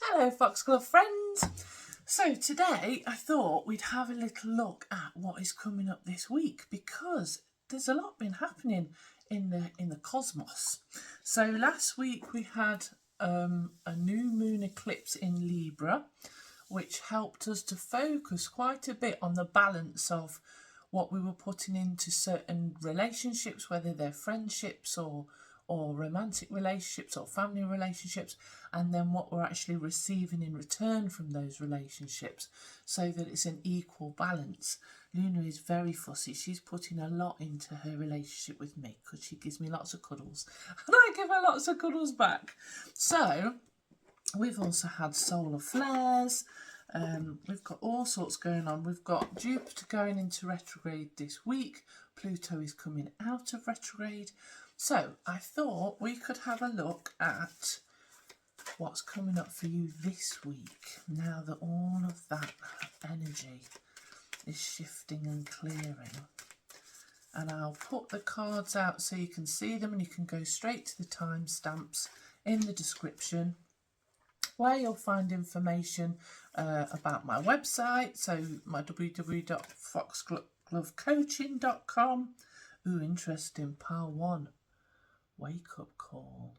Hello Foxglove friends. So today I thought we'd have a little look at what is coming up this week because there's a lot been happening in the cosmos. So last week we had a new moon eclipse in Libra, which helped us to focus quite a bit on the balance of what we were putting into certain relationships, whether they're friendships or romantic relationships or family relationships, and then what we're actually receiving in return from those relationships, so that it's an equal balance. Luna is very fussy. She's putting a lot into her relationship with me because she gives me lots of cuddles and I give her lots of cuddles back. So we've also had solar flares. We've got all sorts going on. We've got Jupiter going into retrograde this week. Pluto is coming out of retrograde. So I thought we could have a look at what's coming up for you this week, now that all of that energy is shifting and clearing. And I'll put the cards out so you can see them, and you can go straight to the timestamps in the description, where you'll find information about my website, so my www.foxglovecoaching.com. Ooh, interesting, pile 1, wake up call.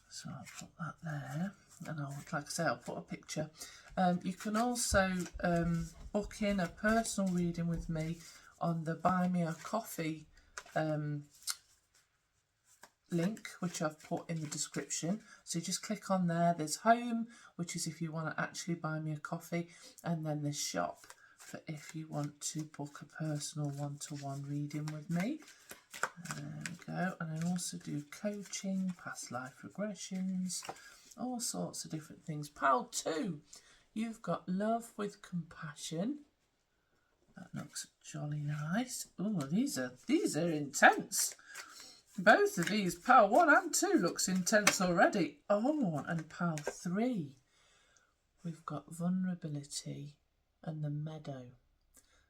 So I'll put that there, and like I say, I'll put a picture. You can also book in a personal reading with me on the Buy Me a Coffee link, which I've put in the description. So you just click on there. There's home, which is if you want to actually buy me a coffee, and then there's shop for if you want to book a personal one-to-one reading with me. There we go. And I also do coaching, past life regressions, all sorts of different things. Pile 2, you've got love with compassion. That looks jolly nice. Oh, these are intense. Both of these, pile 1 and 2, looks intense already. Oh, and pile 3, we've got vulnerability and the meadow.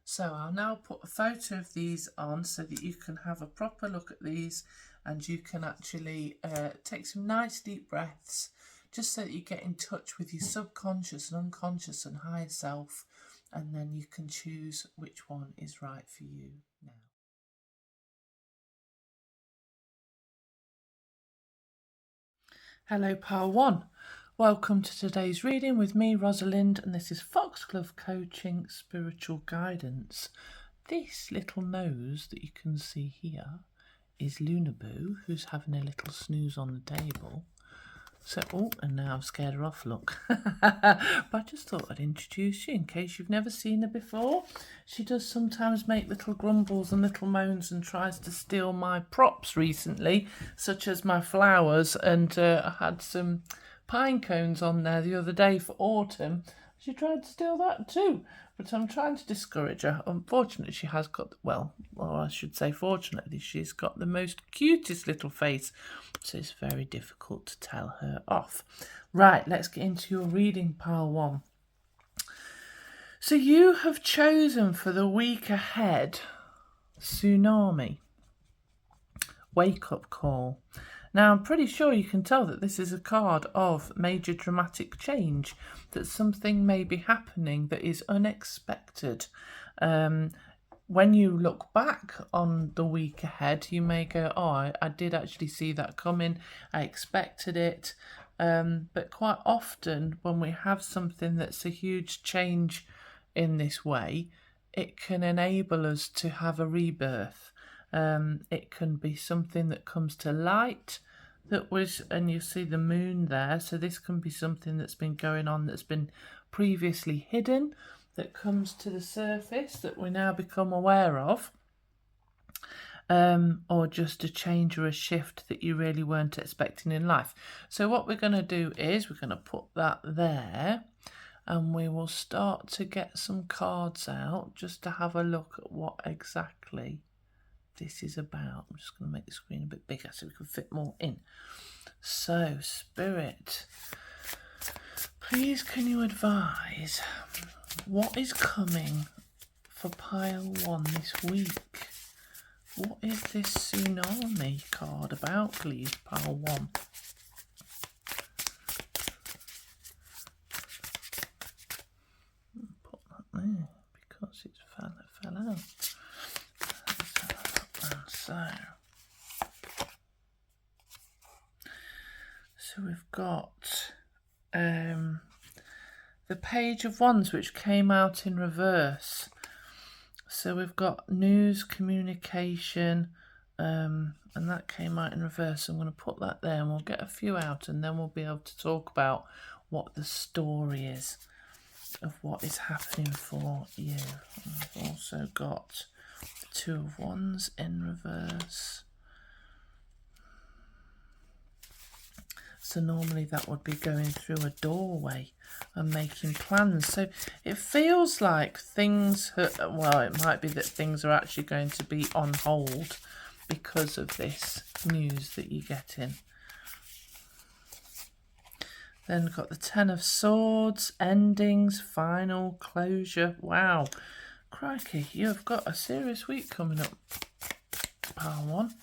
So I'll now put a photo of these on so that you can have a proper look at these, and you can actually take some nice deep breaths, just so that you get in touch with your subconscious and unconscious and higher self, and then you can choose which one is right for you now. Hello, pile 1. Welcome to today's reading with me, Rosalind, and this is Foxglove Coaching Spiritual Guidance. This little nose that you can see here is Lunaboo, who's having a little snooze on the table. So, oh, and now I've scared her off, look. But I just thought I'd introduce you in case you've never seen her before. She does sometimes make little grumbles and little moans and tries to steal my props recently, such as my flowers, and I had some pine cones on there the other day for autumn. She tried to steal that too, but I'm trying to discourage her. Unfortunately, she has got, or I should say fortunately, she's got the most cutest little face, so it's very difficult to tell her off. Right, let's get into your reading, pile 1. So you have chosen for the week ahead, tsunami, wake up call. Now, I'm pretty sure you can tell that this is a card of major dramatic change, that something may be happening that is unexpected. When you look back on the week ahead, you may go, oh, I did actually see that coming, I expected it. But quite often when we have something that's a huge change in this way, it can enable us to have a rebirth. It can be something that comes to light, and you see the moon there, so this can be something that's been going on that's been previously hidden, that comes to the surface that we now become aware of, or just a change or a shift that you really weren't expecting in life. So what we're going to do is we're going to put that there, and we will start to get some cards out just to have a look at what exactly this is about. I'm just going to make the screen a bit bigger so we can fit more in. So, Spirit, please can you advise what is coming for pile 1 this week? What is this tsunami card about, please, pile 1? it fell out. So we've got the Page of Wands, which came out in reverse. So we've got news, communication, and that came out in reverse. I'm going to put that there and we'll get a few out and then we'll be able to talk about what the story is of what is happening for you. I've also got the Two of Wands in reverse. So normally that would be going through a doorway and making plans. So it feels like things, well, it might be that things are actually going to be on hold because of this news that you're getting. Then we've got the Ten of Swords, endings, final, closure. Wow, crikey, you've got a serious week coming up, pile one.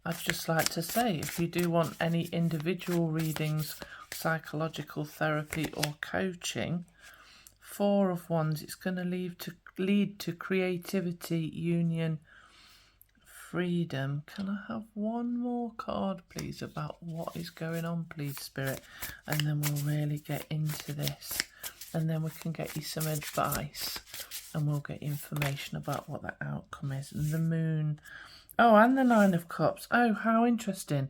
I'd just like to say, if you do want any individual readings, psychological therapy or coaching, Four of Wands, it's going to lead to creativity, union, freedom. Can I have one more card, please, about what is going on, please, Spirit? And then we'll really get into this. And then we can get you some advice and we'll get information about what the outcome is. And the Moon. Oh, and the Nine of Cups. Oh, how interesting.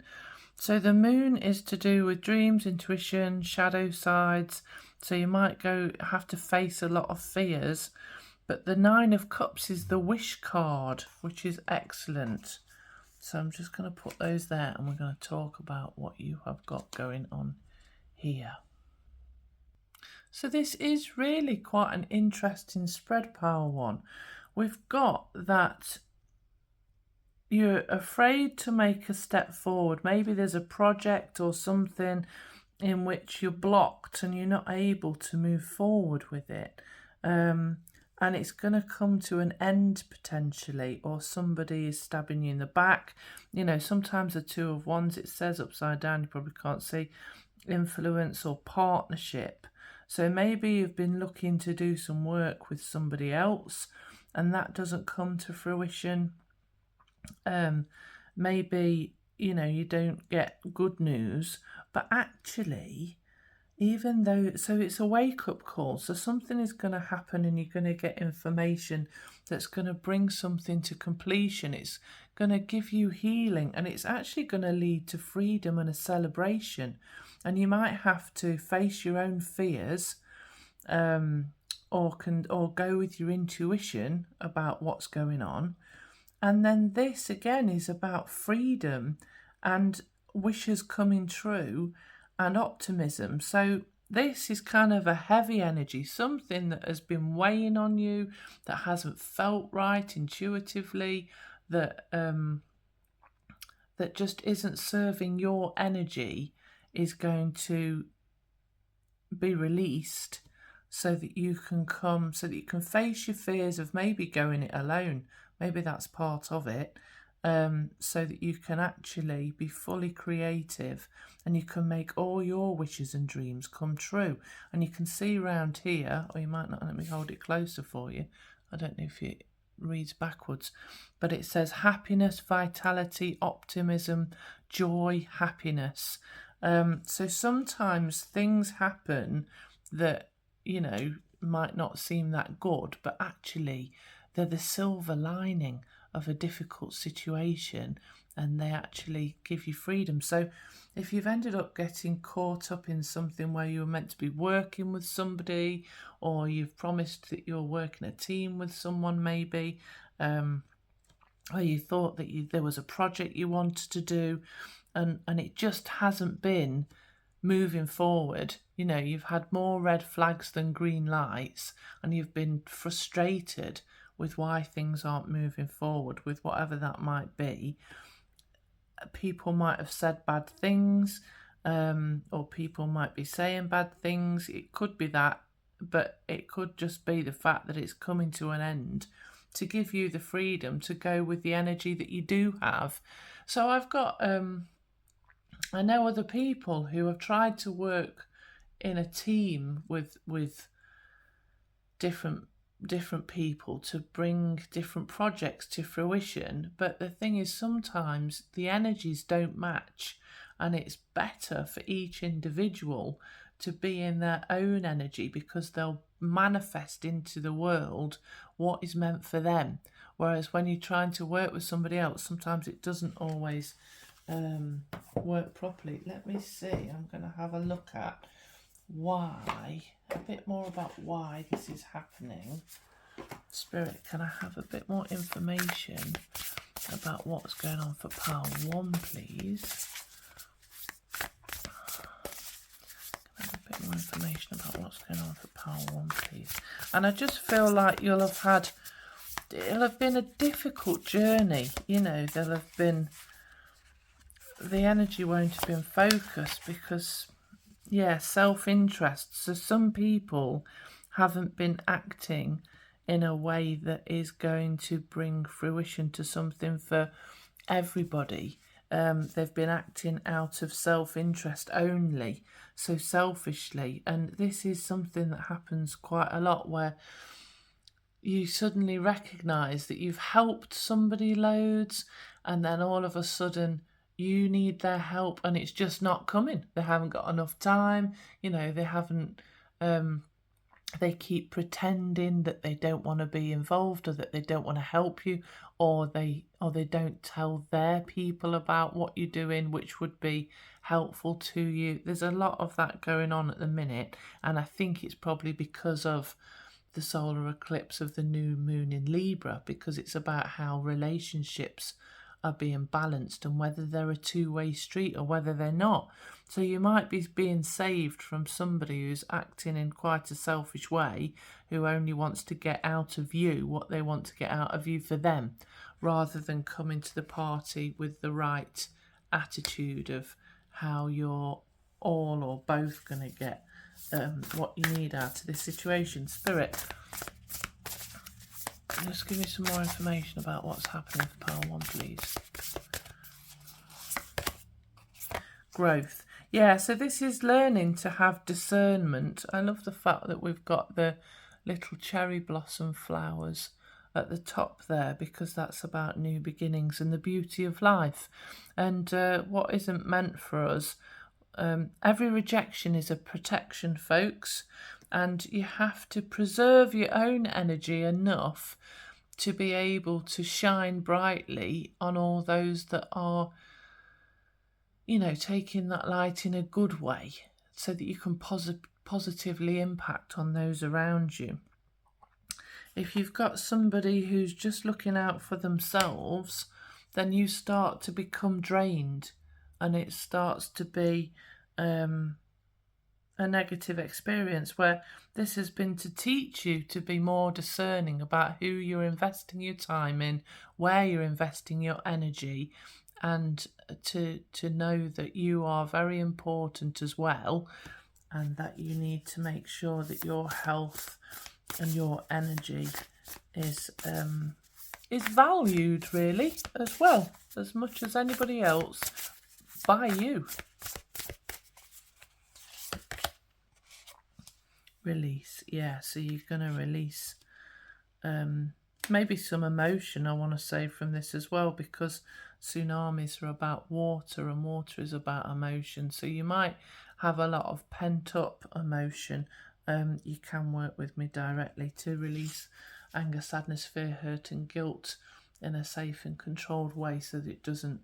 So the Moon is to do with dreams, intuition, shadow sides. So you might have to face a lot of fears. But the Nine of Cups is the wish card, which is excellent. So I'm just going to put those there and we're going to talk about what you have got going on here. So this is really quite an interesting spread, pile one. We've got that you're afraid to make a step forward. Maybe there's a project or something in which you're blocked and you're not able to move forward with it. And it's going to come to an end potentially, or somebody is stabbing you in the back. You know, sometimes the Two of Wands, it says upside down, you probably can't see, influence or partnership. So maybe you've been looking to do some work with somebody else and that doesn't come to fruition. Maybe, you know, you don't get good news, but actually, even though, so it's a wake-up call, so something is going to happen and you're going to get information that's going to bring something to completion. It's going to give you healing and it's actually going to lead to freedom and a celebration. And you might have to face your own fears, or go with your intuition about what's going on. And then this again is about freedom and wishes coming true and optimism. So this is kind of a heavy energy, something that has been weighing on you, that hasn't felt right intuitively, that just isn't serving your energy, is going to be released so that you can face your fears of maybe going it alone. Maybe that's part of it, so that you can actually be fully creative and you can make all your wishes and dreams come true. And you can see around here, or you might not, let me hold it closer for you. I don't know if it reads backwards, but it says happiness, vitality, optimism, joy, happiness. So sometimes things happen that, you know, might not seem that good, but actually they're the silver lining of a difficult situation and they actually give you freedom. So if you've ended up getting caught up in something where you were meant to be working with somebody, or you've promised that you're working a team with someone maybe, or you thought that there was a project you wanted to do and it just hasn't been moving forward, you know, you've had more red flags than green lights and you've been frustrated with why things aren't moving forward with whatever that might be. People might have said bad things, or people might be saying bad things. It could be that, but it could just be the fact that it's coming to an end to give you the freedom to go with the energy that you do have. So I've got, I know other people who have tried to work in a team with different different people to bring different projects to fruition. But the thing is, sometimes the energies don't match, and it's better for each individual to be in their own energy, because they'll manifest into the world what is meant for them. Whereas when you're trying to work with somebody else, sometimes it doesn't always work properly. Let me see. I'm going to have a look at why, a bit more about why this is happening. Spirit, can I have a bit more information about what's going on for pile 1, please? Can I have a bit more information about what's going on for pile 1, please? And I just feel like it'll have been a difficult journey. You know, there'll have been, the energy won't have been focused because, yeah, self-interest. So some people haven't been acting in a way that is going to bring fruition to something for everybody. They've been acting out of self-interest only, so selfishly. And this is something that happens quite a lot, where you suddenly recognise that you've helped somebody loads, and then all of a sudden you need their help and it's just not coming. They haven't got enough time, you know, they haven't, they keep pretending that they don't want to be involved, or that they don't want to help you, or they don't tell their people about what you're doing, which would be helpful to you. There's a lot of that going on at the minute, and I think it's probably because of the solar eclipse of the new moon in Libra, because it's about how relationships are being balanced and whether they're a two-way street or whether they're not. So you might be being saved from somebody who's acting in quite a selfish way, who only wants to get out of you what they want to get out of you for them, rather than coming to the party with the right attitude of how you're all or both going to get what you need out of this situation. Spirit, just give me some more information about what's happening for pile 1, please. Growth. Yeah, so this is learning to have discernment. I love the fact that we've got the little cherry blossom flowers at the top there, because that's about new beginnings and the beauty of life. And what isn't meant for us, every rejection is a protection, folks. And you have to preserve your own energy enough to be able to shine brightly on all those that are, you know, taking that light in a good way, so that you can positively impact on those around you. If you've got somebody who's just looking out for themselves, then you start to become drained, and it starts to be a negative experience, where this has been to teach you to be more discerning about who you're investing your time in, where you're investing your energy, and to know that you are very important as well, and that you need to make sure that your health and your energy is valued, really, as well, as much as anybody else, by you. Release. Yeah, so you're going to release maybe some emotion, I want to say, from this as well, because tsunamis are about water, and water is about emotion. So you might have a lot of pent up emotion. You can work with me directly to release anger, sadness, fear, hurt and guilt in a safe and controlled way, so that it doesn't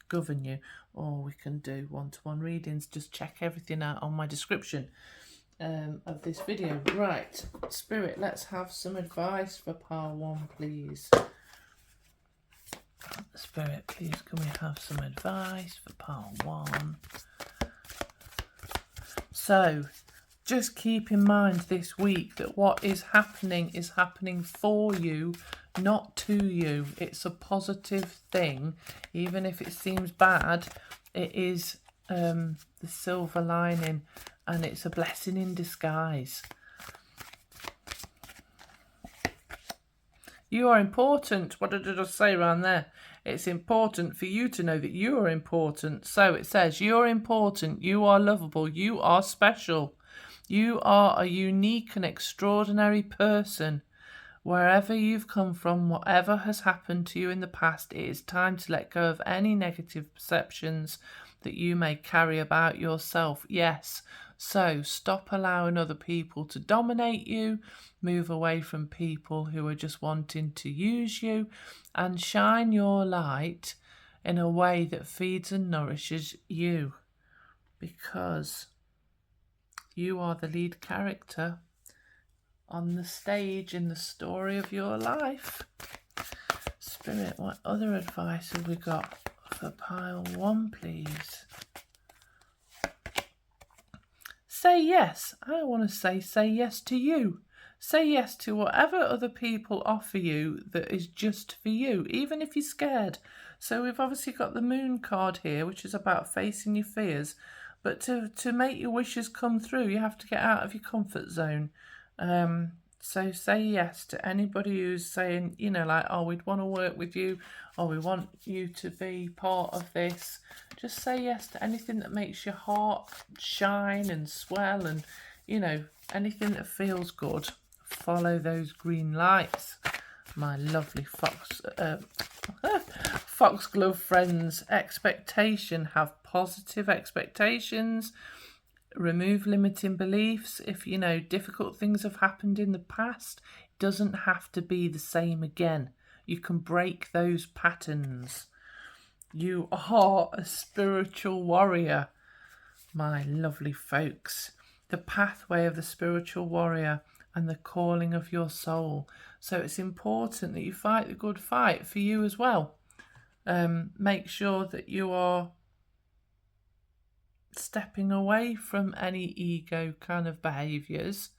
govern you. Or we can do one-to-one readings. Just check everything out on my description of this video. Right, Spirit, let's have some advice for pile 1, please. Spirit, please, can we have some advice for pile 1? So, just keep in mind this week that what is happening for you, not to you. It's a positive thing. Even if it seems bad, it is the silver lining, and it's a blessing in disguise. You are important. What did I just say around there? It's important for you to know that you are important. So it says you're important, you are lovable, you are special. You are a unique and extraordinary person. Wherever you've come from, whatever has happened to you in the past, it is time to let go of any negative perceptions that you may carry about yourself. Yes, so stop allowing other people to dominate you, move away from people who are just wanting to use you, and shine your light in a way that feeds and nourishes you, because you are the lead character on the stage in the story of your life. Spirit, what other advice have we got for pile 1, please? Say yes. I want to say yes to you. Say yes to whatever other people offer you that is just for you, even if you're scared. So we've obviously got the moon card here, which is about facing your fears. But to make your wishes come through, you have to get out of your comfort zone. So say yes to anybody who's saying, like, oh, we'd want to work with you, or we want you to be part of this. Just say yes to anything that makes your heart shine and swell, and, anything that feels good. Follow those green lights, my lovely Foxglove friends. Expectation. Have positive expectations. Remove limiting beliefs. If difficult things have happened in the past, it doesn't have to be the same again. You can break those patterns. You are a spiritual warrior, my lovely folks. The pathway of the spiritual warrior and the calling of your soul. So it's important that you fight the good fight for you as well. Make sure that you are stepping away from any ego kind of behaviours,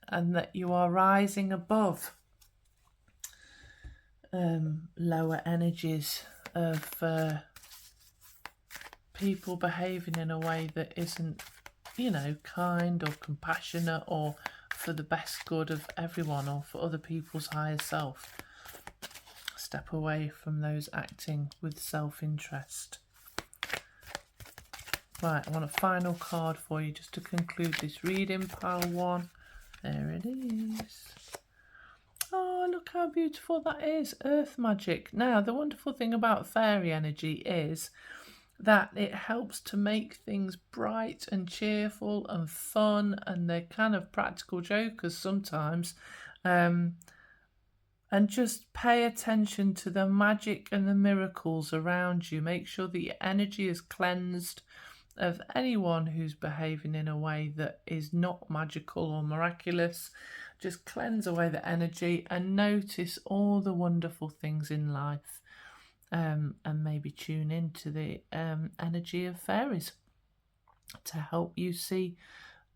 and that you are rising above lower energies of people behaving in a way that isn't, kind or compassionate or for the best good of everyone or for other people's higher self. Step away from those acting with self-interest. Right, I want a final card for you just to conclude this reading, pile 1. There it is. Oh, look how beautiful that is. Earth magic. Now, the wonderful thing about fairy energy is that it helps to make things bright and cheerful and fun, and they're kind of practical jokers sometimes. And just pay attention to the magic and the miracles around you. Make sure that your energy is cleansed of anyone who's behaving in a way that is not magical or miraculous. Just cleanse away the energy and notice all the wonderful things in life, and maybe tune into the energy of fairies to help you see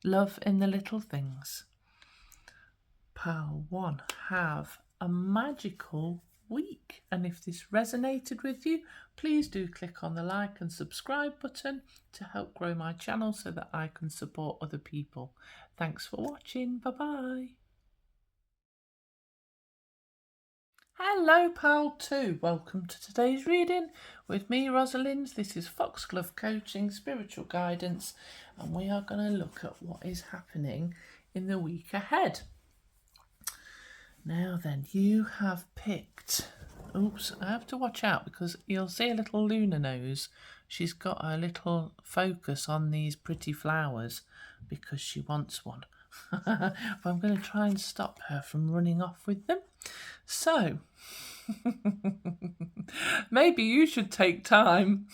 love in the little things. Pile 1, have a magical week. And if this resonated with you, please do click on the like and subscribe button to help grow my channel so that I can support other people. Thanks for watching. Bye bye. Hello, pile 2. Welcome to today's reading with me, Rosalind. This is Foxglove Coaching, Spiritual Guidance, and we are going to look at what is happening in the week ahead. Now then, you have picked... Oops, I have to watch out because you'll see a little Luna nose. She's got a little focus on these pretty flowers because she wants one. But I'm going to try and stop her from running off with them. So, maybe you should take time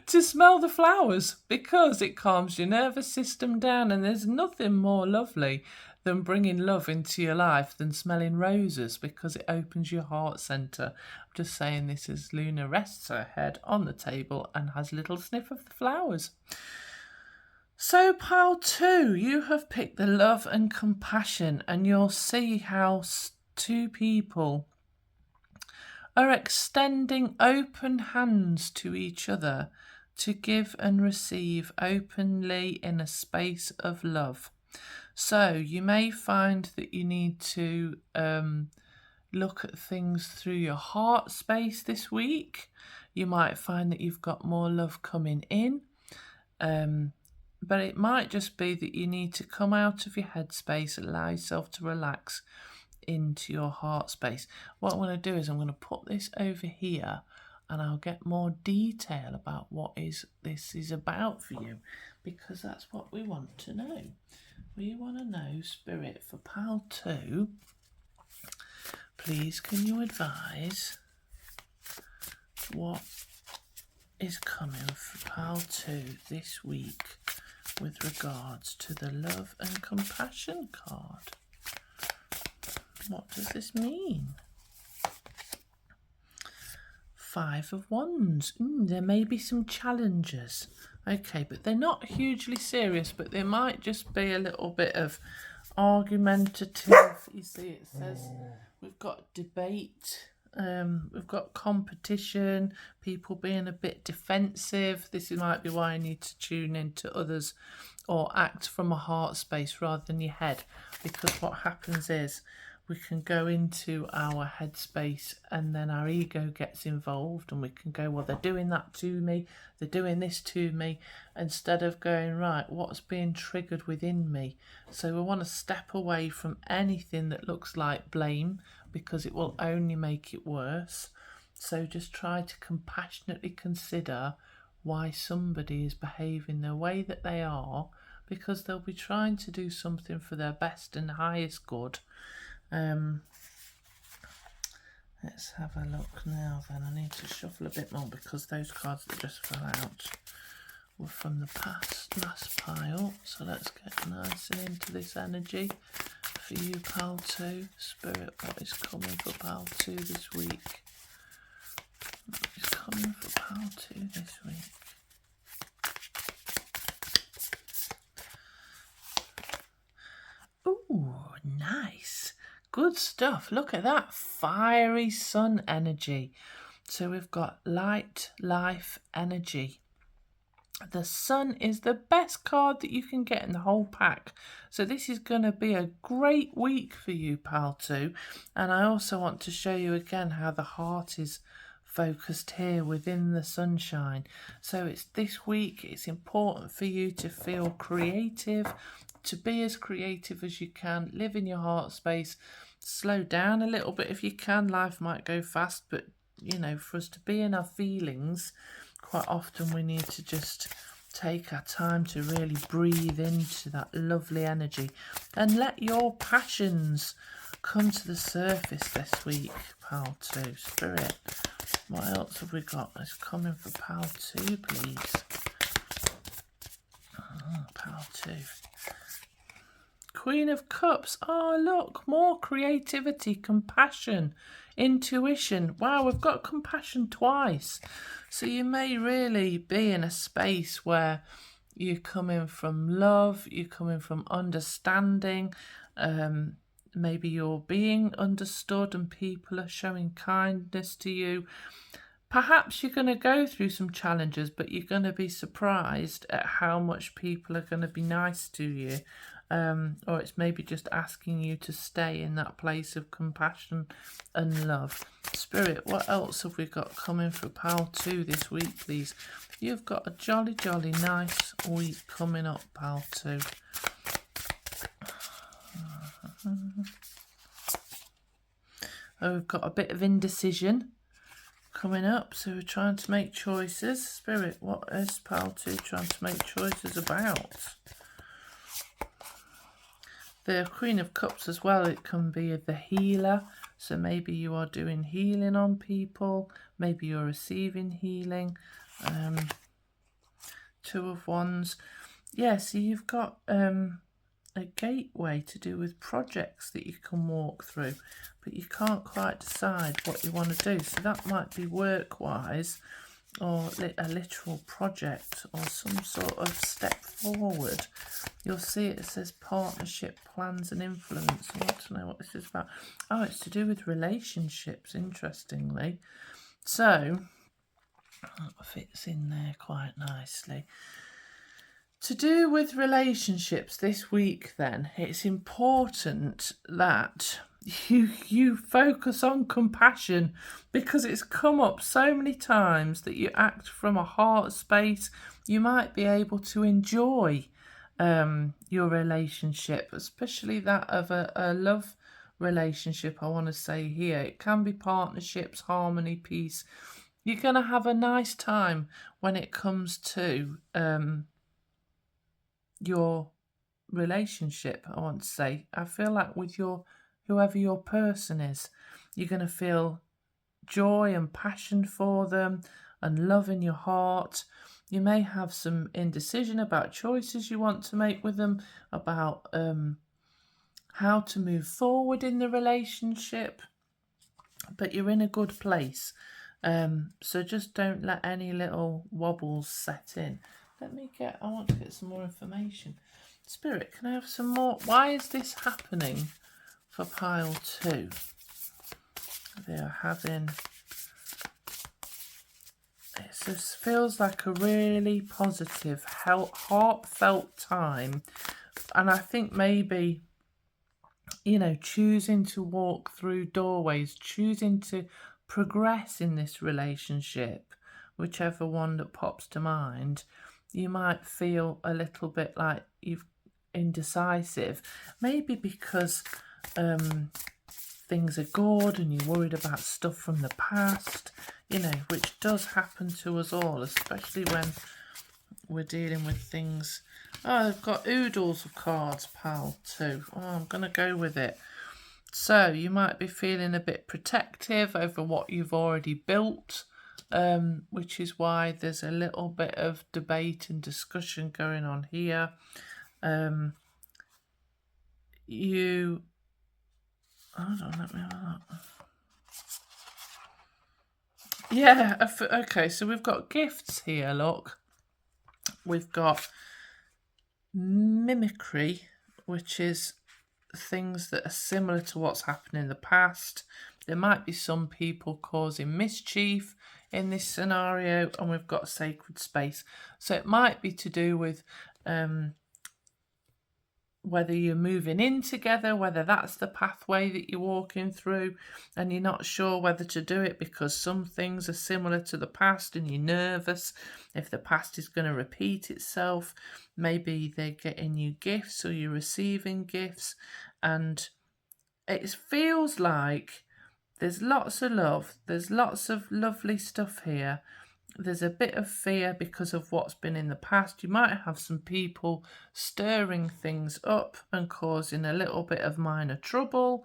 to smell the flowers, because it calms your nervous system down, and there's nothing more lovely than bringing love into your life than smelling roses, because it opens your heart centre. I'm just saying this as Luna rests her head on the table and has a little sniff of the flowers. So pile 2, you have picked the love and compassion, and you'll see how 2 people are extending open hands to each other to give and receive openly in a space of love. So you may find that you need to look at things through your heart space this week. You might find that you've got more love coming in. but it might just be that you need to come out of your headspace, allow yourself to relax into your heart space. What I'm going to do is I'm going to put this over here and I'll get more detail about what this is about for you, because that's what we want to know. We want to know, Spirit, for Pal 2, please can you advise what is coming for Pal 2 this week with regards to the love and compassion card? What does this mean? 5 of Wands. There may be some challenges. Okay, but they're not hugely serious, but there might just be a little bit of argumentative. You see, it says we've got debate, we've got competition, people being a bit defensive. This might be why I need to tune into others or act from a heart space rather than your head, because what happens is we can go into our headspace and then our ego gets involved and we can go, well, they're doing that to me, they're doing this to me, instead of going, right, what's being triggered within me? So we want to step away from anything that looks like blame, because it will only make it worse. So just try to compassionately consider why somebody is behaving the way that they are, because they'll be trying to do something for their best and highest good. Let's have a look now then. I need to shuffle a bit more because those cards that just fell out were from the last pile. So let's get nice and into this energy for you, Pal 2. Spirit, what is coming for Pal 2 this week? What is coming for Pal 2 this week? Ooh, nice. Good stuff. Look at that fiery sun energy. So we've got light, life, energy. The sun is the best card that you can get in the whole pack. So this is going to be a great week for you, Pal 2. And I also want to show you again how the heart is focused here within the sunshine. So it's this week, it's important for you to feel creative, to be as creative as you can, live in your heart space, slow down a little bit if you can. Life might go fast, but you know, for us to be in our feelings, quite often we need to just take our time to really breathe into that lovely energy and let your passions come to the surface this week, Pal 2. Spirit, what else have we got that's coming for Pal 2, please? Pal 2. Queen of Cups. Oh, look, more creativity, compassion, intuition. Wow, we've got compassion twice. So you may really be in a space where you're coming from love, you're coming from understanding, maybe you're being understood and people are showing kindness to you. Perhaps you're going to go through some challenges, but you're going to be surprised at how much people are going to be nice to you. Or it's maybe just asking you to stay in that place of compassion and love. Spirit, what else have we got coming for Pal 2 this week, please? You've got a jolly, jolly nice week coming up, Pal 2. Oh, we've got a bit of indecision coming up, so we're trying to make choices. Spirit, what is Pal 2 trying to make choices about? The Queen of Cups as well, it can be the healer. So maybe you are doing healing on people. Maybe you're receiving healing. 2 of Wands. Yeah, so you've got a gateway to do with projects that you can walk through. But you can't quite decide what you want to do. So that might be work-wise, or a literal project, or some sort of step forward. You'll see it says partnership, plans and influence. I want to know what this is about. Oh, it's to do with relationships, interestingly. So, that fits in there quite nicely. To do with relationships this week then, it's important that you focus on compassion, because it's come up so many times that you act from a heart space. You might be able to enjoy your relationship, especially that of a love relationship. I want to say here, it can be partnerships, harmony, peace. You're going to have a nice time when it comes to your relationship. I want to say, I feel like with your whoever your person is, you're going to feel joy and passion for them and love in your heart. You may have some indecision about choices you want to make with them, about how to move forward in the relationship, but you're in a good place. So just don't let any little wobbles set in. I want to get some more information. Spirit, can I have some more? Why is this happening for pile 2? They are having... It just feels like a really positive, heartfelt time. And I think maybe, choosing to walk through doorways, choosing to progress in this relationship, whichever one that pops to mind, you might feel a little bit like you've indecisive. Maybe because things are good and you're worried about stuff from the past, which does happen to us all, especially when we're dealing with things. Oh, I've got oodles of cards, pal, too. Oh, I'm going to go with it. So you might be feeling a bit protective over what you've already built, which is why there's a little bit of debate and discussion going on here. Hold on, let me have that. Yeah, okay, so we've got gifts here, look. We've got mimicry, which is things that are similar to what's happened in the past. There might be some people causing mischief in this scenario, and we've got sacred space. So it might be to do with whether you're moving in together, whether that's the pathway that you're walking through, and you're not sure whether to do it because some things are similar to the past and you're nervous if the past is going to repeat itself. Maybe they're getting you gifts or you're receiving gifts, and it feels like there's lots of love, there's lots of lovely stuff here. There's a bit of fear because of what's been in the past. You might have some people stirring things up and causing a little bit of minor trouble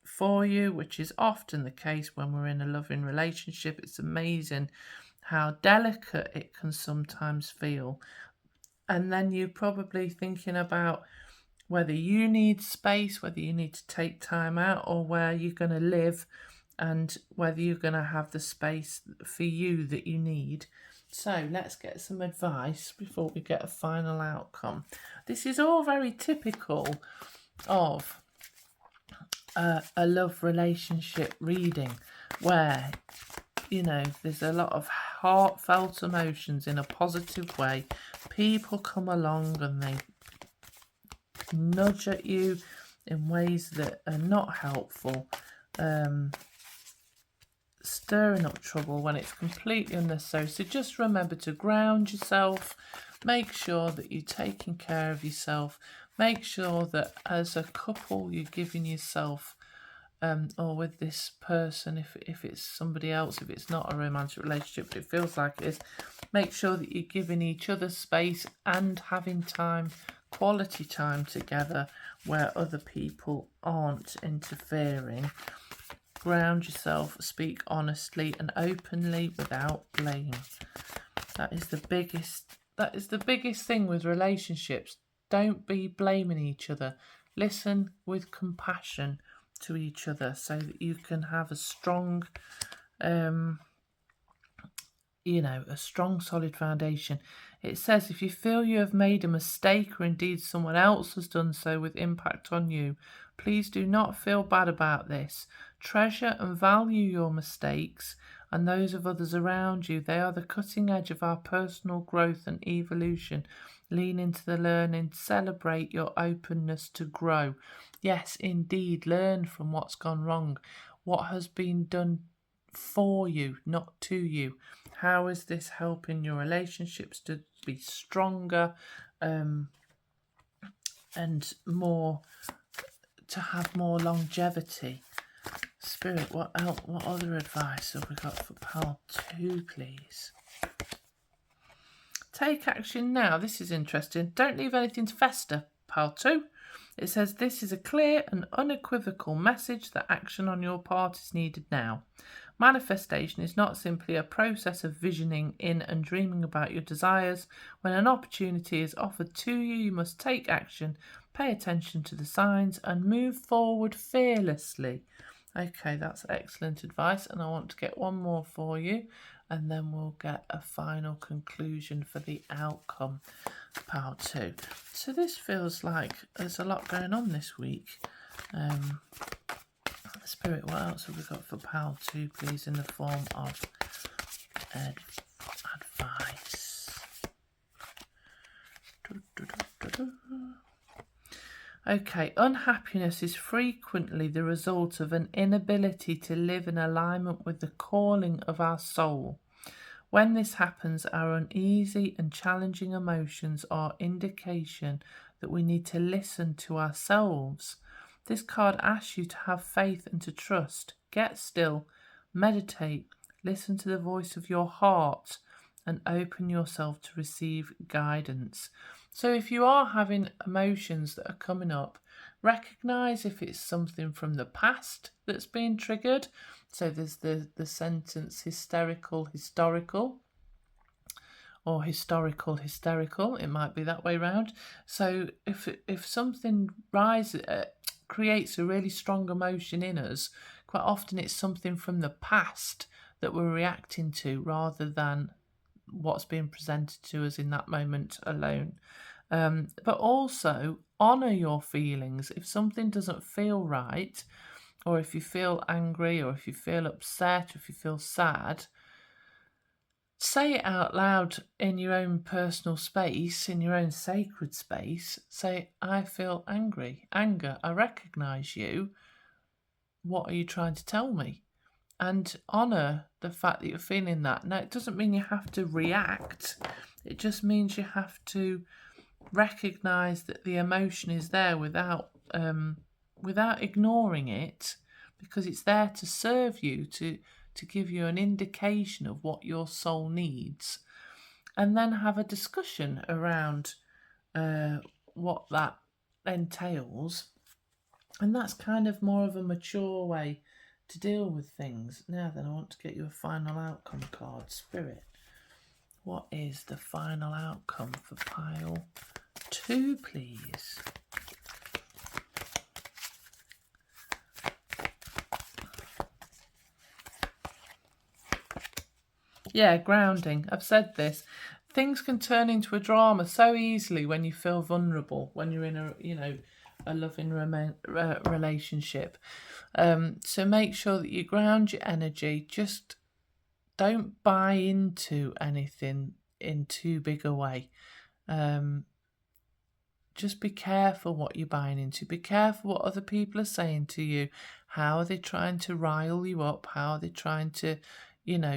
for you, which is often the case when we're in a loving relationship. It's amazing how delicate it can sometimes feel. And then you're probably thinking about whether you need space, whether you need to take time out, or where you're going to live, and whether you're going to have the space for you that you need. So let's get some advice before we get a final outcome. This is all very typical of a love relationship reading, where, there's a lot of heartfelt emotions in a positive way. People come along and they nudge at you in ways that are not helpful, stirring up trouble when it's completely unnecessary. So just remember to ground yourself, make sure that you're taking care of yourself, make sure that as a couple you're giving yourself, or with this person, if it's somebody else, if it's not a romantic relationship, but it feels like it is, make sure that you're giving each other space and having time, quality time together where other people aren't interfering. Ground yourself, speak honestly and openly without blame. That is the biggest thing with relationships. Don't be blaming each other. Listen with compassion to each other so that you can have a strong solid foundation. It says, if you feel you have made a mistake or indeed someone else has done so with impact on you, please do not feel bad about this. Treasure and value your mistakes and those of others around you. They are the cutting edge of our personal growth and evolution. Lean into the learning, celebrate your openness to grow. Yes, indeed, learn from what's gone wrong. What has been done for you, not to you. How is this helping your relationships to be stronger? more, to have more longevity. Spirit, what else, what other advice have we got for pile 2, please? Take action now. This is interesting. Don't leave anything to fester, pile 2. It says this is a clear and unequivocal message that action on your part is needed now. Manifestation is not simply a process of visioning in and dreaming about your desires. When an opportunity is offered to you, you must take action, pay attention to the signs, and move forward fearlessly. Okay, that's excellent advice, and I want to get one more for you, and then we'll get a final conclusion for the outcome, pile 2. So this feels like there's a lot going on this week. Spirit, what else have we got for pile 2, please, in the form of advice? Okay, unhappiness is frequently the result of an inability to live in alignment with the calling of our soul. When this happens, our uneasy and challenging emotions are indication that we need to listen to ourselves. This card asks you to have faith and to trust. Get still, meditate, listen to the voice of your heart, and open yourself to receive guidance. So if you are having emotions that are coming up, recognise if it's something from the past that's being triggered. So there's the sentence historical, or historical, hysterical. It might be that way round. So if something creates a really strong emotion in us, quite often it's something from the past that we're reacting to rather than what's being presented to us in that moment alone. But also honour your feelings. If something doesn't feel right, or if you feel angry, or if you feel upset, or if you feel sad, say it out loud in your own personal space, in your own sacred space. Say, I feel anger, I recognise you. What are you trying to tell me? And honour the fact that you're feeling that. Now, it doesn't mean you have to react. It just means you have to recognise that the emotion is there without ignoring it, because it's there to serve you, to give you an indication of what your soul needs, and then have a discussion around what that entails. And that's kind of more of a mature way to deal with things. Now then, I want to get you a final outcome card. Spirit, what is the final outcome for pile 2, please? Yeah, grounding. I've said this. Things can turn into a drama so easily when you feel vulnerable, when you're in a loving relationship. So make sure that you ground your energy. Just don't buy into anything in too big a way. Just be careful what you're buying into. Be careful what other people are saying to you. How are they trying to rile you up? How are they trying to,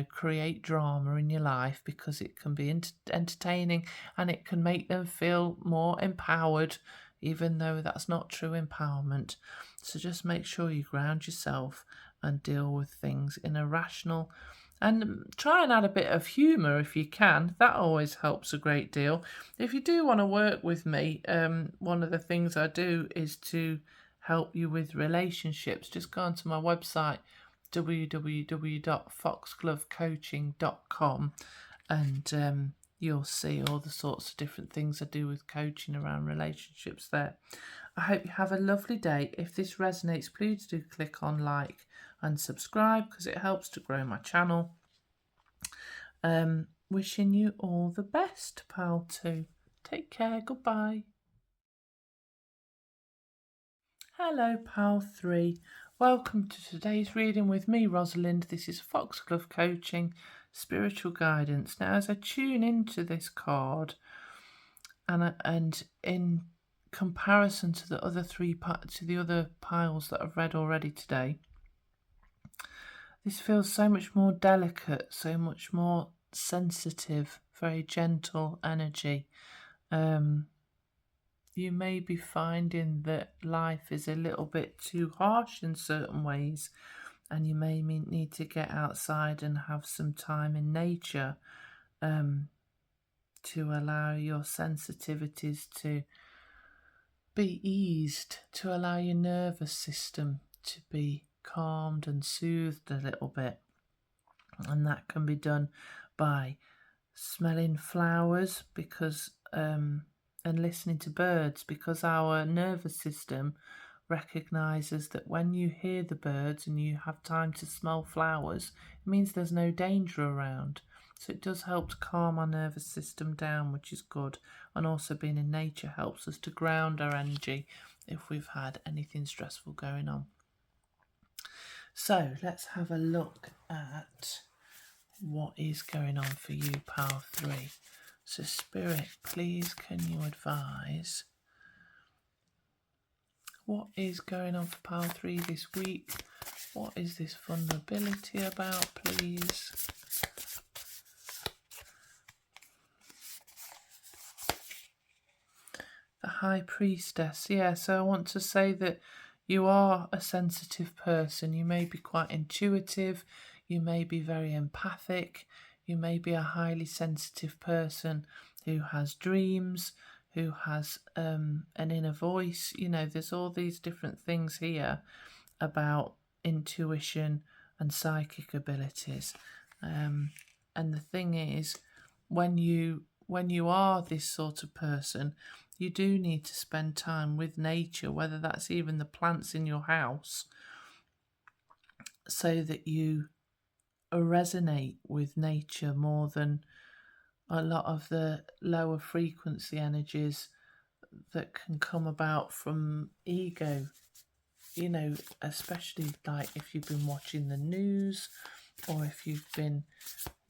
create drama in your life? Because it can be entertaining, and it can make them feel more empowered, even though that's not true empowerment. So just make sure you ground yourself and deal with things in a rational, and try and add a bit of humour if you can. That always helps a great deal. If you do want to work with me, one of the things I do is to help you with relationships. Just go onto my website, www.foxglovecoaching.com, and you'll see all the sorts of different things I do with coaching around relationships there. I hope you have a lovely day. If this resonates, please do click on like and subscribe, because it helps to grow my channel. Wishing you all the best, pile 2. Take care. Goodbye. Hello, pile 3. Welcome to today's reading with me, Rosalind. This is Foxglove Coaching, Spiritual Guidance. Now, as I tune into this card, and in comparison to the other other piles that I've read already today, this feels so much more delicate, so much more sensitive, very gentle energy. you may be finding that life is a little bit too harsh in certain ways, and you may need to get outside and have some time in nature to allow your sensitivities to be eased, to allow your nervous system to be calmed and soothed a little bit. And that can be done by smelling flowers and listening to birds, because our nervous system recognizes that when you hear the birds and you have time to smell flowers, it means there's no danger around. So it does help to calm our nervous system down, which is good. And also being in nature helps us to ground our energy if we've had anything stressful going on. So let's have a look at what is going on for you, Pile 3. So Spirit, please can you advise what is going on for Pile 3 this week? What is this vulnerability about, please? The High Priestess. Yeah, so I want to say that you are a sensitive person. You may be quite intuitive. You may be very empathic. You may be a highly sensitive person who has dreams, who has an inner voice. You know, there's all these different things here about intuition and psychic abilities. And the thing is, when you are this sort of person, you do need to spend time with nature, whether that's even the plants in your house, so that you resonate with nature more than a lot of the lower frequency energies that can come about from ego. You know, especially like if you've been watching the news, or if you've been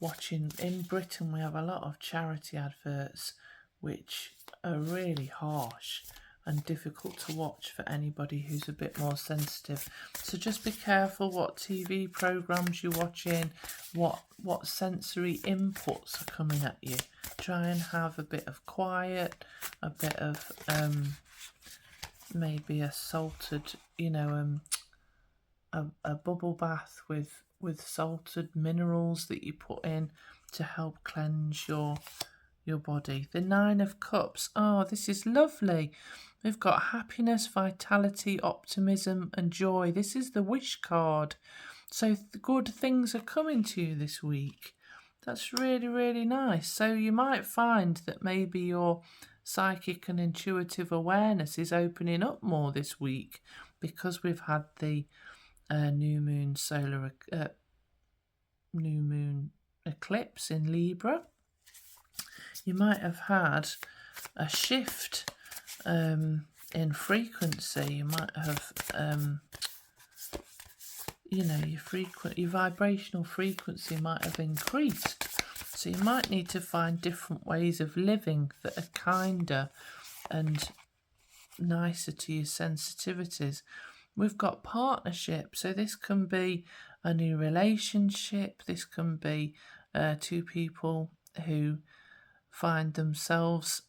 watching, in Britain we have a lot of charity adverts which are really harsh and difficult to watch for anybody who's a bit more sensitive. So just be careful what TV programs you're watching, what sensory inputs are coming at you. Try and have a bit of quiet, a bit of maybe a salted, a bubble bath with salted minerals that you put in to help cleanse your body. The 9 of Cups. Oh, this is lovely. We've got happiness, vitality, optimism and joy. This is the wish card. So good things are coming to you this week. That's really, really nice. So you might find that maybe your psychic and intuitive awareness is opening up more this week, because we've had the new moon eclipse in Libra. You might have had a shift in frequency. You might have your vibrational frequency might have increased. So you might need to find different ways of living that are kinder and nicer to your sensitivities. We've got partnership. So this can be a new relationship. This can be two people who find themselves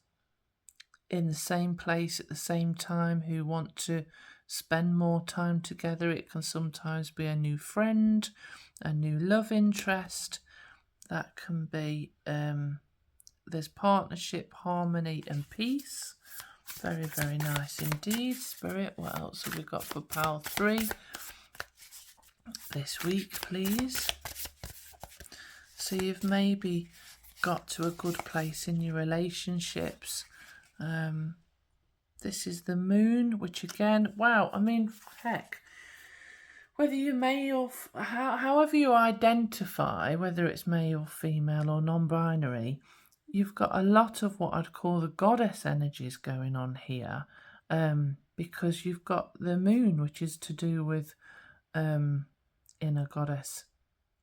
in the same place at the same time, who want to spend more time together. It can sometimes be a new friend, a new love interest. That can be, there's partnership, harmony and peace. Very, very nice indeed. Spirit, what else have we got for Pile 3 this week, please? So you've maybe got to a good place in your relationships. This is the moon, which again, wow, I mean, heck, whether you may or however you identify, whether it's male, female or non-binary, you've got a lot of what I'd call the goddess energies going on here, because you've got the moon, which is to do with inner goddess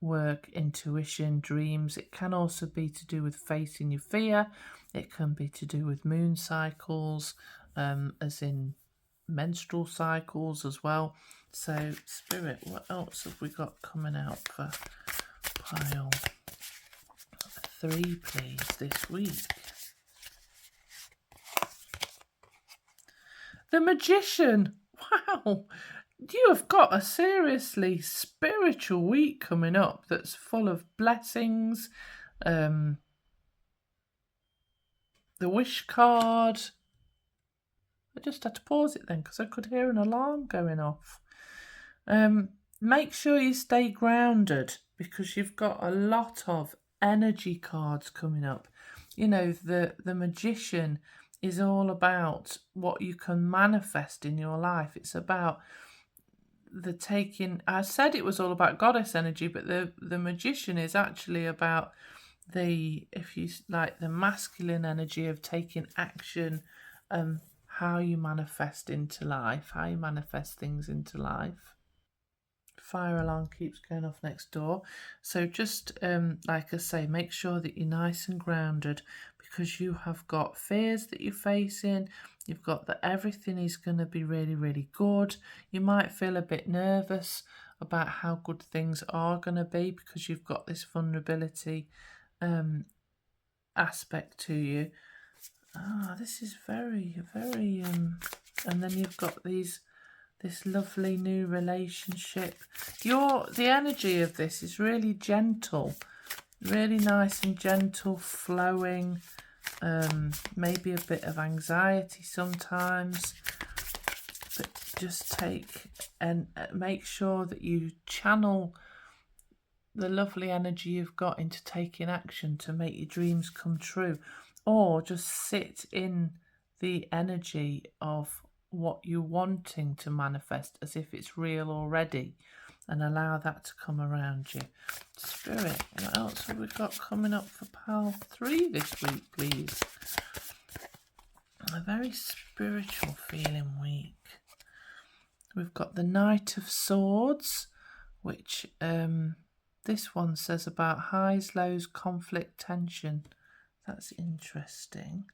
work, intuition, dreams. It can also be to do with facing your fear. It can be to do with moon cycles, as in menstrual cycles as well. So Spirit, what else have we got coming out for Pile 3, please, this week? The Magician. Wow. You have got a seriously spiritual week coming up that's full of blessings. The wish card. I just had to pause it then because I could hear an alarm going off. Make sure you stay grounded because you've got a lot of energy cards coming up. You know, the Magician is all about what you can manifest in your life. It's about the taking. I said it was all about goddess energy, but the Magician is actually about the, if you like, the masculine energy of taking action, how you manifest into life, how you manifest things into life. Fire alarm keeps going off next door. So just like I say, make sure that you're nice and grounded because you have got fears that you're facing. You've got that everything is going to be really, really good. You might feel a bit nervous about how good things are going to be because you've got this vulnerability aspect to you. This is very, very and then you've got this lovely new relationship. The energy of this is really gentle, really nice and gentle, flowing, maybe a bit of anxiety sometimes, but just take and make sure that you channel the lovely energy you've got into taking action to make your dreams come true, or just sit in the energy of what you're wanting to manifest as if it's real already and allow that to come around you. Spirit, what else have we got coming up for Pile 3 this week, please? A very spiritual feeling week. We've got the Knight of Swords, which this one says about highs, lows, conflict, tension. That's interesting.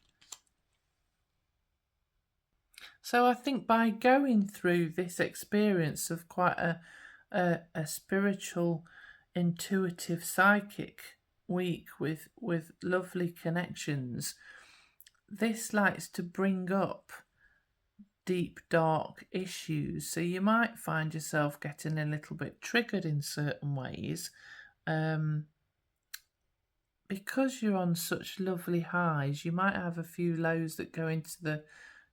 So I think by going through this experience of quite a spiritual, intuitive, psychic week with lovely connections, this likes to bring up deep, dark issues. So you might find yourself getting a little bit triggered in certain ways because you're on such lovely highs. You might have a few lows that go into the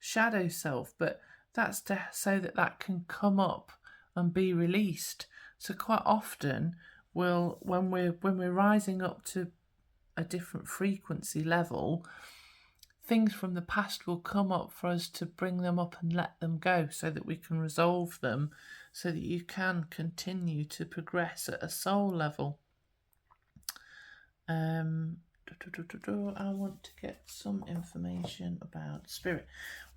shadow self, but that's so that can come up and be released. So quite often when we're rising up to a different frequency level, things from the past will come up for us to bring them up and let them go so that we can resolve them, so that you can continue to progress at a soul level. I want to get some information about Spirit.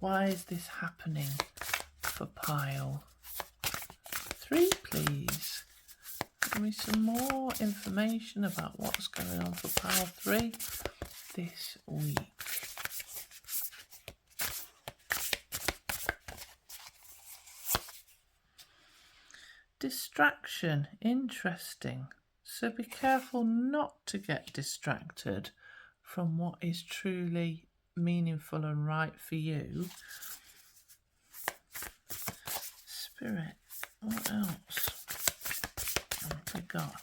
Why is this happening for Pile 3, please? Give me some more information about what's going on for Pile 3 this week. Distraction, interesting. So be careful not to get distracted from what is truly meaningful and right for you. Spirit, what else have we got?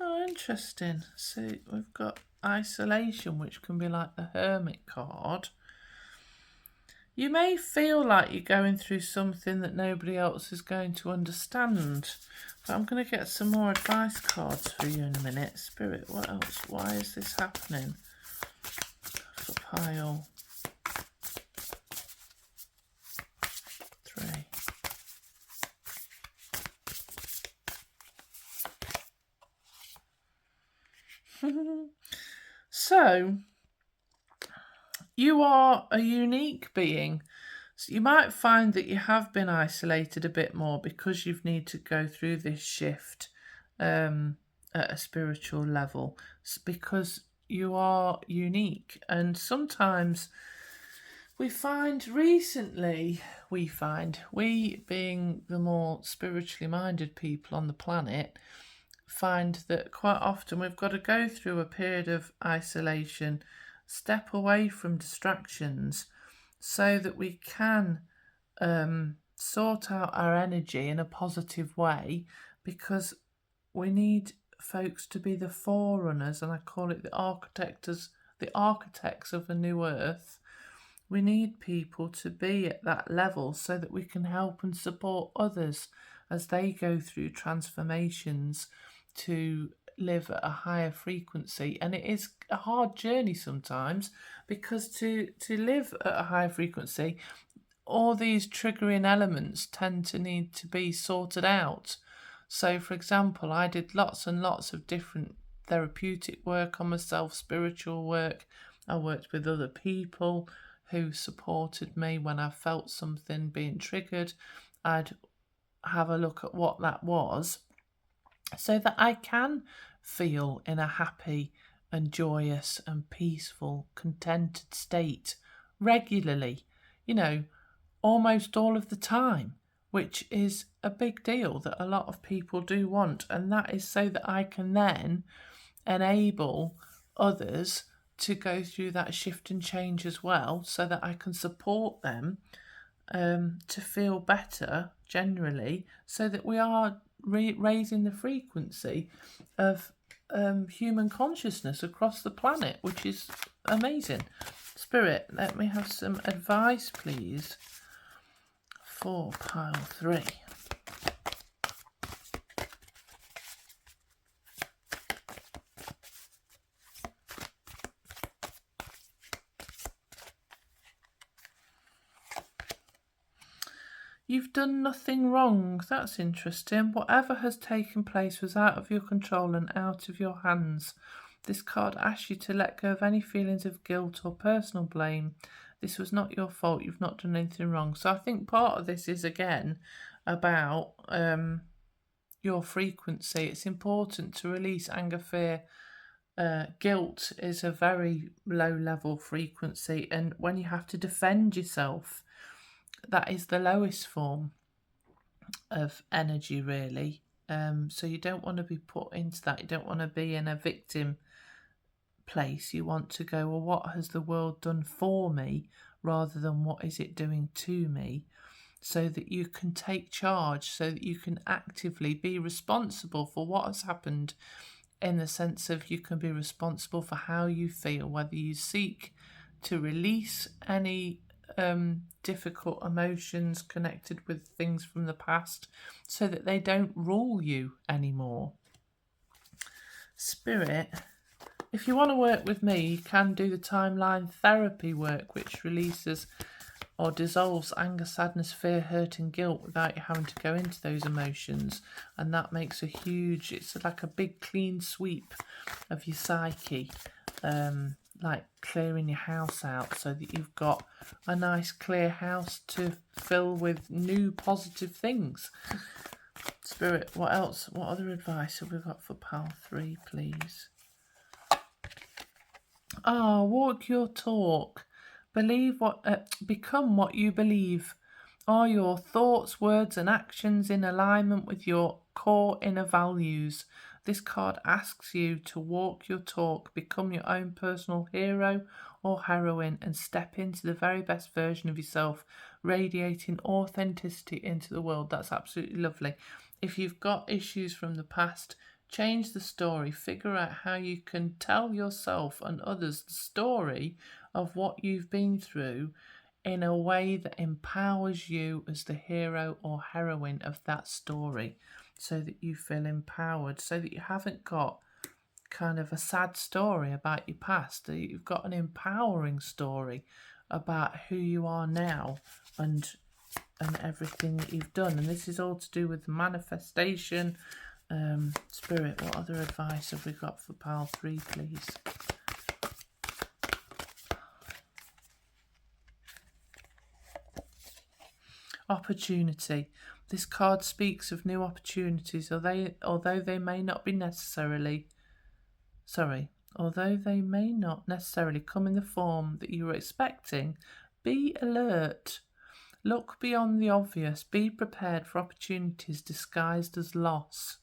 Oh, interesting. So we've got isolation, which can be like the Hermit card. You may feel like you're going through something that nobody else is going to understand, but I'm going to get some more advice cards for you in a minute. Spirit, what else? Why is this happening for Pile 3? So, you are a unique being. So you might find that you have been isolated a bit more because you've need to go through this shift at a spiritual level. It's because you are unique. And sometimes we being the more spiritually minded people on the planet, find that quite often we've got to go through a period of isolation, step away from distractions, so that we can sort out our energy in a positive way, because we need folks to be the forerunners, and I call it the architects of a new earth. We need people to be at that level so that we can help and support others as they go through transformations to live at a higher frequency. And it is a hard journey sometimes, because to live at a higher frequency, all these triggering elements tend to need to be sorted out. So, for example, I did lots and lots of different therapeutic work on myself, spiritual work. I worked with other people who supported me when I felt something being triggered. I'd have a look at what that was so that I can feel in a happy and joyous and peaceful, contented state regularly, almost all of the time, which is a big deal that a lot of people do want. And that is so that I can then enable others to go through that shift and change as well, so that I can support them to feel better generally, so that we are raising the frequency of human consciousness across the planet, which is amazing. Spirit, let me have some advice, please, for pile 3. You've done nothing wrong. That's interesting. Whatever has taken place was out of your control and out of your hands. This card asks you to let go of any feelings of guilt or personal blame. This was not your fault. You've not done anything wrong. So I think part of this is, again, about your frequency. It's important to release anger, fear. Guilt is a very low level frequency, and when you have to defend yourself, that is the lowest form of energy, really. So you don't want to be put into that. You don't want to be in a victim place. You want to go, well, what has the world done for me, rather than what is it doing to me, so that you can take charge, so that you can actively be responsible for what has happened, in the sense of you can be responsible for how you feel, whether you seek to release any difficult emotions connected with things from the past, so that they don't rule you anymore. Spirit, if you want to work with me, you can do the timeline therapy work, which releases or dissolves anger, sadness, fear, hurt and guilt without you having to go into those emotions. And that makes it's like a big clean sweep of your psyche, like clearing your house out, so that you've got a nice clear house to fill with new positive things. Spirit, what else? What other advice have we got for pile 3, please? Walk your talk. Become what you believe. Are your thoughts, words and actions in alignment with your core inner values? This card asks you to walk your talk, become your own personal hero or heroine, and step into the very best version of yourself, radiating authenticity into the world. That's absolutely lovely. If you've got issues from the past, change the story. Figure out how you can tell yourself and others the story of what you've been through in a way that empowers you as the hero or heroine of that story, so that you feel empowered, so that you haven't got kind of a sad story about your past, that you've got an empowering story about who you are now and everything that you've done. And this is all to do with manifestation. Spirit, what other advice have we got for pile 3, please? Opportunity. This card speaks of new opportunities, although they may not necessarily come in the form that you were expecting. Be alert. Look beyond the obvious. Be prepared for opportunities disguised as loss.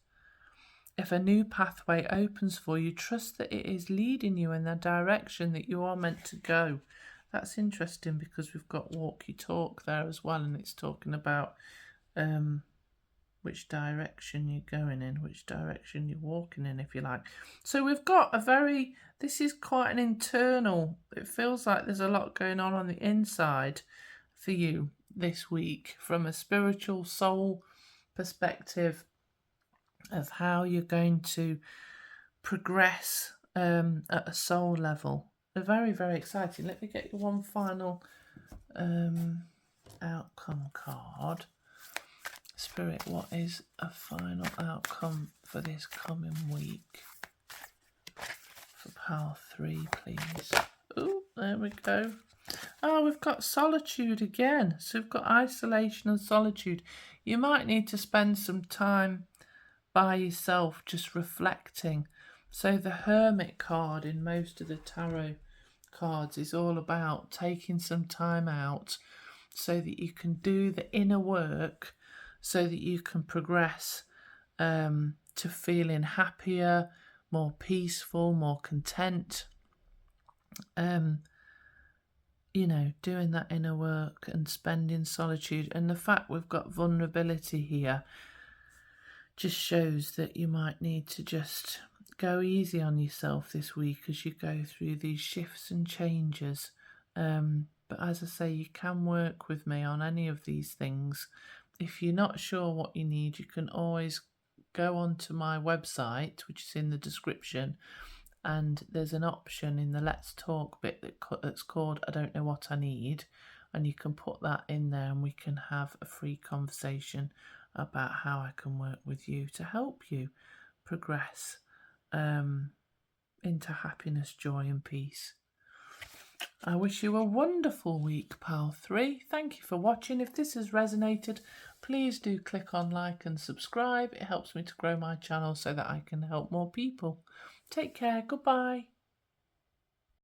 If a new pathway opens for you, trust that it is leading you in the direction that you are meant to go. That's interesting because we've got walk your talk there as well, and it's talking about which direction you're going in, which direction you're walking in, if you like. So we've got this is quite an internal, it feels like there's a lot going on the inside for you this week from a spiritual soul perspective of how you're going to progress at a soul level. They're very, very exciting. Let me get you one final outcome card. Spirit, what is a final outcome for this coming week? For pile 3, please. Oh, there we go. Oh, we've got solitude again. So we've got isolation and solitude. You might need to spend some time by yourself just reflecting. So the Hermit card in most of the tarot cards is all about taking some time out so that you can do the inner work, so that you can progress to feeling happier, more peaceful, more content. Doing that inner work and spending solitude. And the fact we've got vulnerability here just shows that you might need to just go easy on yourself this week as you go through these shifts and changes. But as I say, you can work with me on any of these things. If you're not sure what you need, you can always go onto my website, which is in the description, and there's an option in the Let's Talk bit that's called I Don't Know What I Need, and you can put that in there and we can have a free conversation about how I can work with you to help you progress into happiness, joy and peace. I wish you a wonderful week, pile 3. Thank you for watching. If this has resonated, please do click on like and subscribe. It helps me to grow my channel so that I can help more people. Take care. Goodbye.